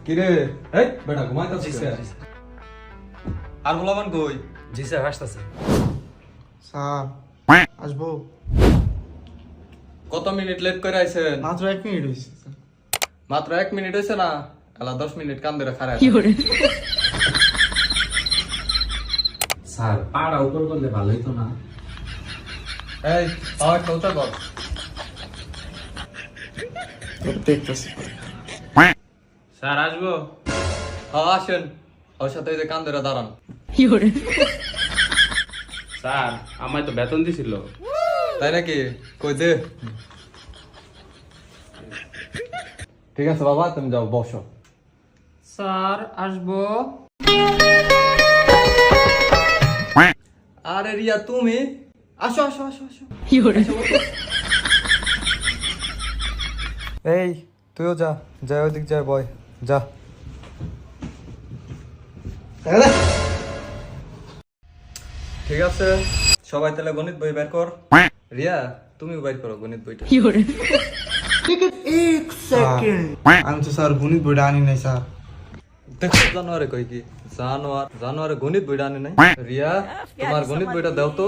কিরে এই বেটা ঘুমাইতাছিস আর বলাবান কই? জি স্যার আসতেছে। স্যার আসবো। কত মিনিট লেট করে আইছেন? মাত্র 1 মিনিট হয়েছে স্যার। মাত্র 1 মিনিট হইছে না? এলা 10 মিনিট কান ধরে খারাপ। স্যার পাড়া উপর করলে ভালো হইতো না? এই পাওয়ার কত কর? দেখতেছি। স্যার আসবো। হ্যাঁ আসেন, ওর সাথে এই যে কান ধরে দাঁড়ান। স্যার আমায় তো বেতন দিছিল। তাই নাকি? কই দে। ঠিক আছে বাবা, তুমি যাও বসো। স্যার আসবো। আরে রিয়া তুমি আসো আসো আসো আসো। এই তুইও যা, যাই ওদিক যায় বয়, যা। ঠিক আছে, সবাই তাহলে গণিত বই বের কর। রিয়া তুমিও বের করো গণিত বইটা। এক সেকেন্ড, আমি তো স্যার গণিত বইটা আনি নাই স্যার। দেখো জানোয়ারে কই কি? জানোয়ারে গণিত বইটা আনে নাই। রিয়া তোমার গণিত বইটা দাও তো।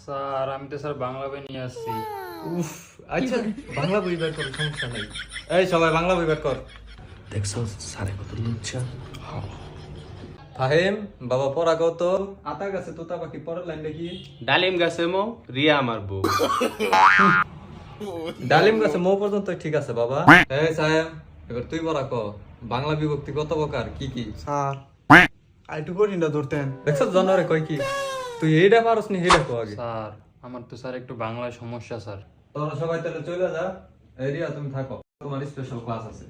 স্যার আমি তো স্যার বাংলা বই নিয়ে আসছি। উফ, আচ্ছা বাংলা বই বের করো, সমস্যা নাই। এই সবাই বাংলা বই বের কর। দেখছো স্যারে কত লুচ্ছা। ফাহিম বাবা পড়া কত? আতা গাছে তোতা পাখি পরের লাইন দেখি। ডালিম গাছে মো রিয়া আমার বউ। ডালিম গাছে মৌ পর্যন্ত ঠিক আছে বাবা। এই সাহেব এবার তুই পড়া ক। বাংলা বিভক্তি কত প্রকার, কি কি? স্যার আইটু কঠিনটা ধরতেন। দেখছো জানোয়ারে কই কি? তুই এইটা পারস নি, এইটা কো আগে। স্যার আমার তো স্যার একটু বাংলায় সমস্যা স্যার। তোরা সবাই তাহলে চলে যা। এই রিয়া তুমি থাকো, তোমার স্পেশাল ক্লাস আছে।